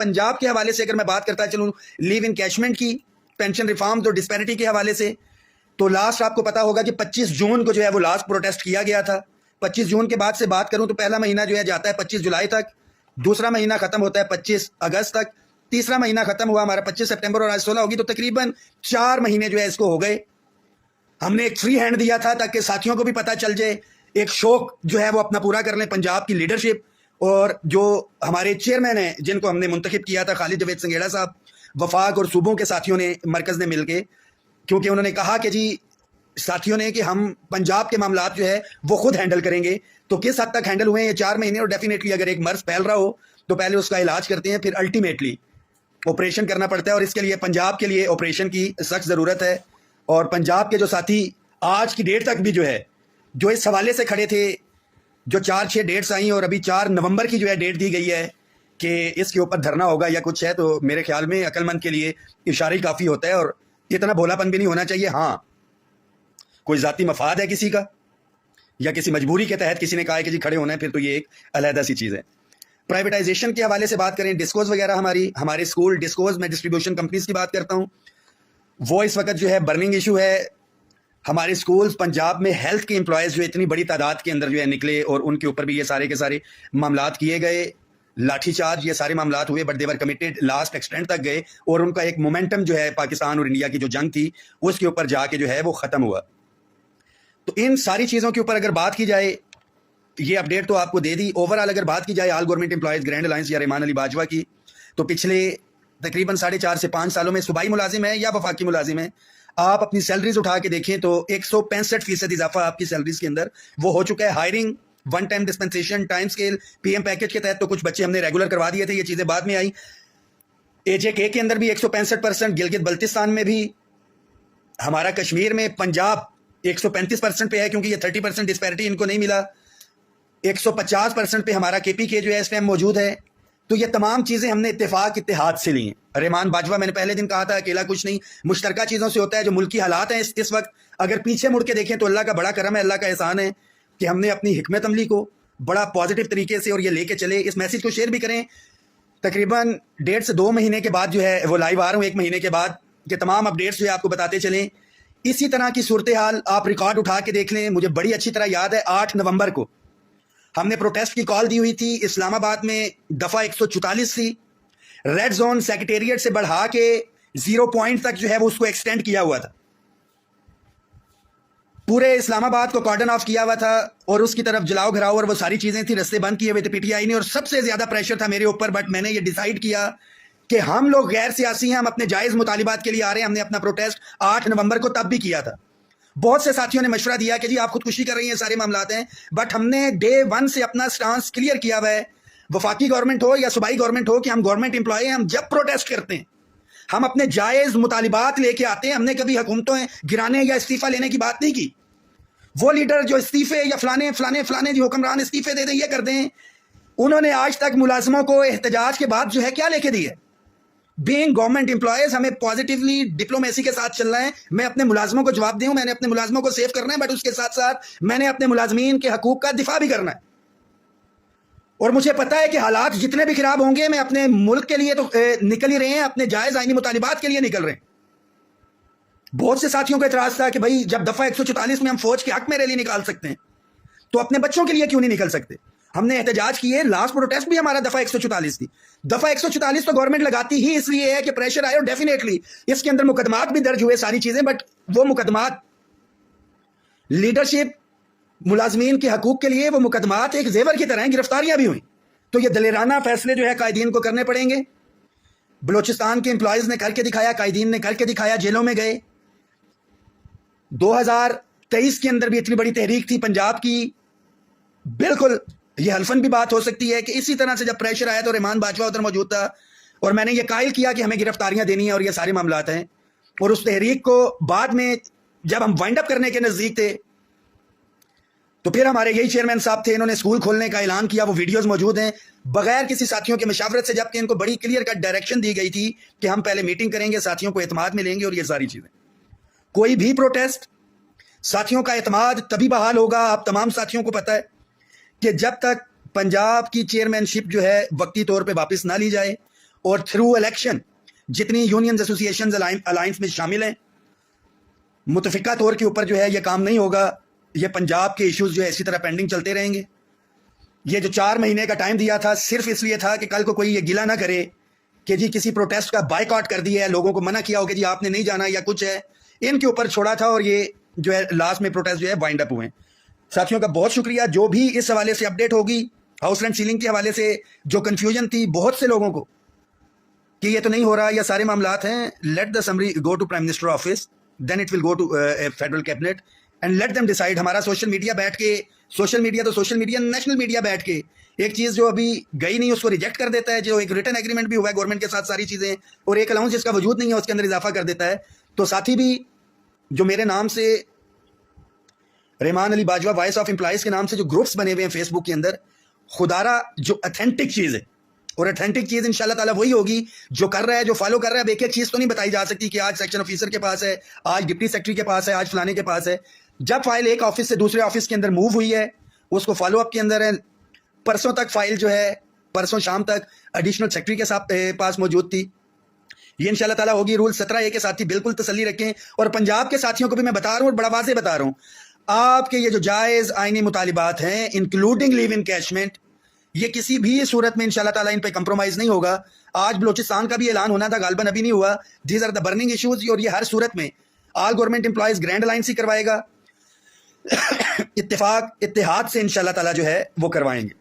पंजाब के हवाले से अगर मैं बात करता चलूँ लीव इनकैशमेंट की, पेंशन रिफॉर्म्स और डिस्पैरिटी के हवाले से, तो लास्ट आपको पता होगा कि 25 जून को जो है वो लास्ट प्रोटेस्ट किया गया था। 25 जून के बाद से बात करूं तो पहला महीना जो है जाता है 25 जुलाई तक, दूसरा महीना खत्म होता है 25 अगस्त तक, तीसरा महीना खत्म हुआ हमारा 25 सितंबर और आज 16 होगी, तो तकरीबन 4 महीने जो है इसको हो गए। हमने एक फ्री हैंड दिया था ताकि साथियों को भी पता चल जाए, एक शौक जो है वो अपना पूरा कर लें पंजाब की लीडरशिप और जो हमारे चेयरमैन हैं जिनको हमने मुंतखब किया था खालिद जवेद संगेड़ा साहब, वफाक और सूबों के साथियों ने, मरकज़ ने मिलके, क्योंकि उन्होंने कहा कि जी साथियों ने कि हम पंजाब के मामलात जो है वो खुद हैंडल करेंगे। तो किस हद तक हैंडल हुए ये 4 महीने, और डेफिनेटली अगर एक मर्ज फैल रहा हो तो पहले उसका इलाज करते हैं, फिर अल्टीमेटली ऑपरेशन करना पड़ता है, और इसके लिए पंजाब के लिए ऑपरेशन की सख्त ज़रूरत है। और पंजाब के जो साथी आज की डेट तक भी जो है जो इस हवाले से खड़े थे, जो 4-6 डेट्स आई और अभी 4 नवंबर की जो है डेट दी गई है कि इसके ऊपर धरना होगा या कुछ है, तो मेरे ख्याल में अक्लमंद के लिए इशारा ही काफ़ी होता है और इतना भोलापन भी नहीं होना चाहिए। हाँ, कोई ज़ाती मफाद है किसी का या किसी मजबूरी के तहत किसी ने कहा है कि जी खड़े होना है, फिर तो ये एक अलहदा सी चीज़ है। प्राइवेटाइजेशन के हवाले से बात करें, डिस्कोज वगैरह, हमारे स्कूल डिस्कोज में डिस्ट्रीब्यूशन कंपनीज की बात करता हूँ, वो इस वक्त जो है बर्निंग इशू है। हमारे स्कूल्स पंजाब में हेल्थ के एम्प्लॉयज़ जो इतनी बड़ी तादाद के अंदर जो है निकले और उनके ऊपर भी ये सारे के सारे मामलात किए गए, लाठीचार्ज, ये सारे मामलात हुए, but they were committed, last extent तक गए और उनका एक मोमेंटम जो है पाकिस्तान और इंडिया की जो जंग थी उसके ऊपर जाके जो है वो ख़त्म हुआ। तो इन सारी चीज़ों के ऊपर अगर बात की जाए, ये अपडेट तो आपको दे दी। ओवरऑल अगर बात की जाए all government employees grand alliance या रहमान अली बाजवा की, तो पिछले तकरीबन 4.5 से 5 सालों में सूबाई मुलाजिम है या वफाकी मुलाजिम है, आप अपनी सैलरीज उठा के देखें तो 165% इजाफा आपकी सैलरीज के अंदर वो हो चुका है। Hiring, one time dispensation, time scale, PM package के तहत तो कुछ बच्चे हमने रेगुलर करवा दिए थे, ये चीज़ें बाद में आई। एजेके के अंदर भी 165%, गिलगित बल्तिस्तान में भी, हमारा कश्मीर में, पंजाब 135% पे है क्योंकि ये 30% डिस्पैरिटी इनको नहीं मिला, 150% पे हमारा KPK जो है इस टाइम मौजूद है। तो ये तमाम चीज़ें हमने इत्तेहाद से ली हैं। रहमान बाजवा, मैंने पहले दिन कहा था, अकेला कुछ नहीं, मुश्तरका चीज़ों से होता है। जो मुल्की हालात हैं इस वक्त, अगर पीछे मुड़ के देखें तो अल्लाह का बड़ा करम है, अल्लाह का एहसान है कि हमने अपनी हिकमत अमली को बड़ा पॉजिटिव तरीके से और ये लेके चले। इस मैसेज को शेयर भी करें। तकरीबन 1.5 से 2 महीने के बाद जो है वो लाइव आ रहा हूँ, 1 महीने के बाद, कि तमाम अपडेट्स जो है आपको बताते चलें। इसी तरह की सूरत हाल आप रिकॉर्ड उठा के देख लें। मुझे बड़ी अच्छी तरह याद है 8 नवंबर को हमने प्रोटेस्ट की कॉल दी हुई थी। इस्लामाबाद में दफ़ा 144 थी, रेड जोन सेक्रेटेरिएट से बढ़ा के 0 पॉइंट तक जो है वो उसको एक्सटेंड किया हुआ था, पूरे इस्लामाबाद को कॉर्डन ऑफ किया हुआ था और उसकी तरफ जलाओ घराओ और वो सारी चीज़ें थी, रस्ते बंद किए हुए थे PTI ने। और सबसे ज़्यादा प्रेशर था मेरे ऊपर, बट मैंने ये डिसाइड किया कि हम लोग गैर सियासी हैं, हम अपने जायज़ मुतालिबात के लिए आ रहे हैं। हमने अपना प्रोटेस्ट 8 नवंबर को तब भी किया था। बहुत से साथियों ने मशवरा दिया कि जी आप खुदकुशी कर रही हैं, सारे मामलात हैं, बट हमने डे 1 से अपना स्टांस क्लियर किया हुआ है, वफाकी गवर्नमेंट हो या सूबाई गवर्नमेंट हो, कि हम गवर्नमेंट एम्प्लॉय हैं। हम जब प्रोटेस्ट करते हैं हम अपने जायज़ मुतालिबात लेके आते हैं। हमने कभी हुकूमतों गिराने या इस्तीफा लेने की बात नहीं की। वो लीडर जो इस्तीफे या फलाने फलाने फलाने जो हुक्मरान इस्तीफे दे दें, ये कर दें, उन्होंने आज तक मुलाजमों को एहतजाज के बाद जो है क्या लेके दी है? बीइंग गवर्नमेंट एम्प्लॉयज हमें पॉजिटिवली डिप्लोमेसी के साथ चलना है। मैं अपने मुलाजमों को जवाब दूं, मैंने अपने मुलाजमों को सेव करना है, बट उसके साथ साथ मैंने अपने मुलाजमीन के हकूक का दिफा भी करना है। और मुझे पता है कि हालात जितने भी खराब होंगे, मैं अपने मुल्क के लिए तो निकल ही रहे हैं, अपने जायज़ आईनी मुतालिबात के लिए निकल रहे हैं। बहुत से साथियों का एतराज था कि भाई जब दफ़ा 144 में हम फौज के हक में रैली निकाल सकते हैं तो अपने बच्चों के लिए क्यों नहीं निकल सकते? हमने एहतजाज किए। लास्ट प्रोटेस्ट भी हमारा दफ़ा 144 थी। दफ़ा 144 तो गवर्नमेंट लगाती ही इसलिए है कि प्रेशर आए, और डेफिनेटली इसके अंदर मुकदमात भी दर्ज हुए, सारी चीज़ें, बट वो मुकदमात लीडरशिप, मुलाजमीन के हकूक के लिए वो मुकदमात एक जेवर की तरह हैं, गिरफ्तारियां भी हुई। तो ये दलेराना फैसले जो है कायदीन को करने पड़ेंगे। बलोचिस्तान के एम्प्लॉयज़ ने करके दिखाया, कायदीन ने करके दिखाया, जेलों में गए। 2023 के अंदर भी इतनी बड़ी तहरीक थी पंजाब की। बिल्कुल ये हल्फन भी बात हो सकती है कि इसी तरह से जब प्रेशर आया तो रहमान बाजवा उधर मौजूद था और मैंने ये कायल किया कि हमें गिरफ्तारियां देनी है और ये सारे मामलात हैं। और उस तहरीक को बाद में जब हम वाइंड अप करने के नज़दीक थे तो फिर हमारे यही चेयरमैन साहब थे, इन्होंने स्कूल खोलने का ऐलान किया। वो वीडियोस मौजूद हैं, बगैर किसी साथियों के मशावरत से, जबकि इनको बड़ी क्लियर कट डायरेक्शन दी गई थी कि हम पहले मीटिंग करेंगे, साथियों को एतमाद में लेंगे और ये सारी चीज़ें। कोई भी प्रोटेस्ट साथियों का एतमाद तभी बहाल होगा, आप तमाम साथियों को पता है, कि जब तक पंजाब की चेयरमैनशिप जो है वक्ती तौर पे वापस ना ली जाए اور تھرو الیکشن جتنی یونینز ایسوسیشنز الائنس میں شامل ہیں متفقہ طور کے اوپر جو ہے یہ کام نہیں ہوگا. یہ پنجاب کے ایشوز جو ہے اسی طرح پینڈنگ چلتے رہیں گے. یہ جو 4 مہینے کا ٹائم دیا تھا صرف اس لیے تھا کہ کل کو کوئی یہ گلا نہ کرے کہ جی کسی پروٹیسٹ کا بائیکاٹ کر دیا ہے, لوگوں کو منع کیا ہو کہ جی آپ نے نہیں جانا یا کچھ ہے. ان کے اوپر چھوڑا تھا اور یہ جو ہے لاسٹ میں پروٹیسٹ جو ہے وائنڈ اپ ہوئے. ساتھیوں کا بہت شکریہ. جو بھی اس حوالے سے اپڈیٹ ہوگی ہاؤس رینٹ سیلنگ کے حوالے سے جو کنفیوژن تھی بہت سے لوگوں کو کہ یہ تو نہیں ہو رہا یا سارے معاملات ہیں, let the summary go to prime minister office, then it will go to federal cabinet and let them decide. ہمارا سوشل میڈیا بیٹھ کے, سوشل میڈیا تو سوشل میڈیا, نیشنل میڈیا بیٹھ کے ایک چیز جو ابھی گئی نہیں اس کو ریجیکٹ کر دیتا ہے, جو ایک ریٹن ایگریمنٹ بھی ہوا ہے گورنمنٹ کے ساتھ ساری چیزیں, اور ایک الاؤنس جس کا وجود نہیں ہے اس کے اندر اضافہ کر دیتا ہے. تو ساتھی بھی جو میرے نام سے Rehman Ali Bajwa voice of employees کے نام سے جو گروپس بنے ہوئے ہیں فیس بک کے اندر, خدارہ جو اتھینٹک چیز ہے, اور اتھینٹک چیز انشاءاللہ تعالیٰ وہی ہوگی جو کر رہا ہے, جو فالو کر رہا ہے. اب ایک ایک چیز تو نہیں بتائی جا سکتی کہ آج سیکشن آفیسر کے پاس ہے, آج ڈپٹی سیکرٹری کے پاس ہے, آج فلانے کے پاس ہے. جب فائل ایک آفس سے دوسرے آفس کے اندر موو ہوئی ہے اس کو فالو اپ کے اندر ہے. پرسوں تک فائل جو ہے, پرسوں شام تک ایڈیشنل سیکرٹری کے پاس موجود تھی. یہ انشاءاللہ تعالیٰ ہوگی. رول 17A کے ساتھی بالکل تسلی رکھیں, اور پنجاب کے ساتھیوں کو بھی میں بتا رہا ہوں اور بڑا واضح بتا رہا ہوں, آپ کے یہ جو جائز آئینی مطالبات ہیں انکلوڈنگ لیو انکیشمنٹ, یہ کسی بھی صورت میں انشاءاللہ تعالیٰ ان پہ کمپرومائز نہیں ہوگا. آج بلوچستان کا بھی اعلان ہونا تھا, غالباً ابھی نہیں ہوا. These are the burning issues, اور یہ ہر صورت میں all government employees grand alliance ہی کروائے گا, اتحاد سے انشاءاللہ تعالیٰ جو ہے وہ کروائیں گے.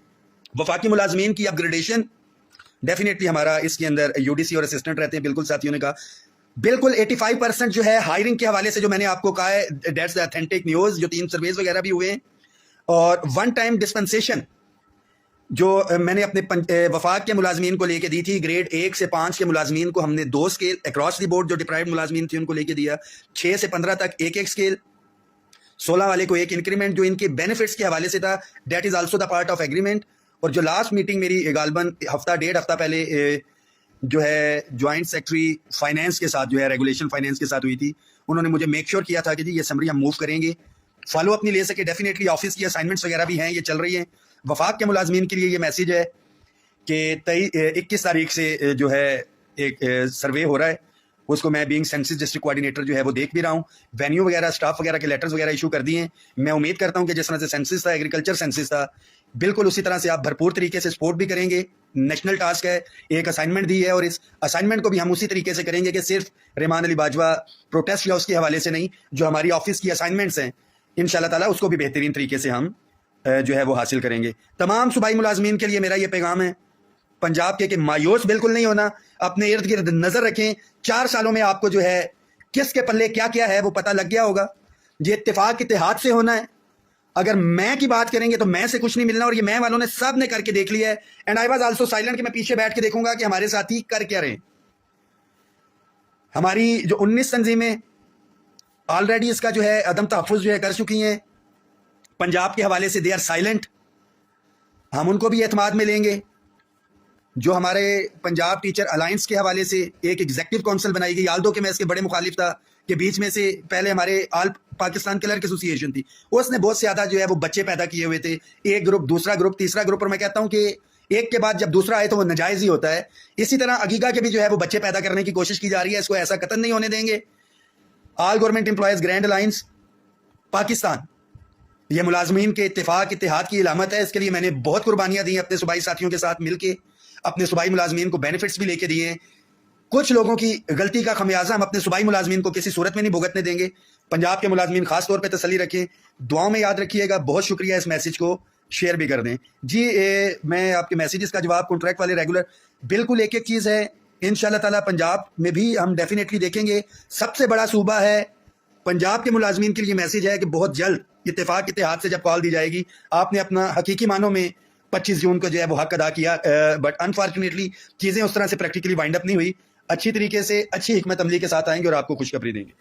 وفاقی ملازمین کی اپ گریڈیشن ڈیفینیٹلی ہمارا اس کے اندر یو ڈی سی اور اسسٹنٹ رہتے ہیں. بالکل ساتھیوں نے کہا, بالکل 85% جو ہے ہائرنگ کے حوالے سے جو میں نے آپ کو کہا ہے, دیٹس دا اتھینٹک نیوز. جو 3 سرویز وغیرہ بھی ہوئے ہیں, اور ون ٹائم ڈسپنسیشن جو میں نے اپنے وفاق کے ملازمین کو لے کے دی تھی, گریڈ 1 سے 5 کے ملازمین کو ہم نے 2 اسکیل اکراس دی بورڈ, جو ڈپرائیوڈ ملازمین تھے ان کو لے کے دیا. 6 سے 15 تک ایک اسکیل, 16 والے کو ایک انکریمنٹ جو ان کے بینیفٹس کے حوالے سے تھا, that is also the part of agreement. اور جو لاسٹ میٹنگ میری غالباً ہفتہ 1.5 ہفتہ پہلے جو ہے جوائنٹ سیکرٹری فائنینس کے ساتھ جو ہے ریگولیشن فائنینس کے ساتھ ہوئی تھی, انہوں نے مجھے میک شیور کیا تھا کہ جی یہ سمری ہم موو کریں گے. فالو اپ نہیں لے سکے, ڈیفینیٹلی آفس کی اسائنمنٹس وغیرہ بھی ہیں, یہ چل رہی ہیں. وفاق کے ملازمین کے لیے یہ میسیج ہے کہ 21 تاریخ سے جو ہے ایک سروے ہو رہا ہے, اس کو میں بینگ سینسس ڈسٹرکٹ کوآرڈینیٹر جو ہے وہ دیکھ بھی رہا ہوں. وینیو وغیرہ اسٹاف وغیرہ کے لیٹرز وغیرہ ایشو کر دیے ہیں. میں امید کرتا ہوں کہ جس طرح سے سینسس تھا, ایگریکلچر سینسس تھا, بالکل اسی طرح سے آپ بھرپور طریقے سے سپورٹ بھی کریں گے. نیشنل ٹاسک ہے, ایک اسائنمنٹ دی ہے, اور اس اسائنمنٹ کو بھی ہم اسی طریقے سے کریں گے کہ صرف ریمان علی باجوہ پروٹیسٹ یا اس کے حوالے سے نہیں, جو ہماری آفس کی اسائنمنٹس ہیں انشاءاللہ تعالیٰ اس کو بھی بہترین طریقے سے ہم جو ہے وہ حاصل کریں گے. تمام صوبائی ملازمین کے لیے میرا یہ پیغام ہے, پنجاب کے کہ مایوس بالکل نہیں ہونا, اپنے ارد گرد نظر رکھیں. 4 سالوں میں آپ کو جو ہے کس کے پلے کیا کیا ہے وہ پتہ لگ گیا ہوگا. یہ اتفاق اتحاد سے ہونا ہے. اگر میں کی بات کریں گے تو میں سے کچھ نہیں ملنا, اور یہ میں والوں نے سب نے کر کے دیکھ لیا ہے. And I was also silent, کہ میں پیچھے بیٹھ کے دیکھوں گا کہ ہمارے ساتھی کر کیا رہے. ہماری جو 19 تنظیمیں آلریڈی اس کا جو ہے عدم تحفظ جو ہے کر چکی ہیں پنجاب کے حوالے سے, دے آر سائلنٹ. ہم ان کو بھی اعتماد میں لیں گے. جو ہمارے پنجاب ٹیچر الائنس کے حوالے سے ایک ایگزیکٹو کونسل بنائی گئی, آلدو کہ میں اس کے بڑے مخالف تھا کہ بیچ میں سے پہلے ہمارے آل پاکستان کلرک ایسوسیشن تھی, اس نے بہت زیادہ جو ہے وہ بچے پیدا کیے ہوئے تھے, ایک گروپ, دوسرا گروپ, تیسرا گروپ, اور میں کہتا ہوں کہ ایک کے بعد جب دوسرا آئے تو وہ ناجائز ہی ہوتا ہے. اسی طرح عقیقہ کے بھی جو ہے وہ بچے پیدا کرنے کی کوشش کی جا رہی ہے, اس کو ایسا قطعاً نہیں ہونے دیں گے. آل government employees grand alliance Pakistan, یہ ملازمین کے اتفاق اتحاد کی علامت ہے. اس کے لیے میں نے بہت قربانیاں دی ہیں اپنے صوبائی ساتھیوں کے ساتھ مل کے, اپنے صوبائی ملازمین کو بینیفٹس بھی لے کے دیے ہیں. کچھ لوگوں کی غلطی کا خمیازہ ہم اپنے صوبائی ملازمین کو کسی صورت میں نہیں بھگتنے دیں گے. پنجاب کے ملازمین خاص طور پہ تسلی رکھیں, دعاؤں میں یاد رکھیے گا. بہت شکریہ, اس میسیج کو شیئر بھی کر دیں. جی میں آپ کے میسیجز کا جواب کانٹریکٹ والے ریگولر بالکل ایک چیز ہے. انشاءاللہ تعالیٰ پنجاب میں بھی ہم ڈیفینیٹلی دیکھیں گے. سب سے بڑا صوبہ ہے پنجاب کے ملازمین کے لیے میسیج ہے کہ بہت جلد اتفاق اتحاد سے جب کال دی جائے گی, آپ نے اپنا حقیقی معنوں میں 25 جون کو جو ہے وہ حق ادا کیا, بٹ انفارچونیٹلی چیزیں اس طرح سے پریکٹیکلی وائنڈ اپ نہیں ہوئی. اچھی طریقے سے اچھی حکمت عملی کے ساتھ آئیں گے اور آپ کو خوشخبری دیں گے.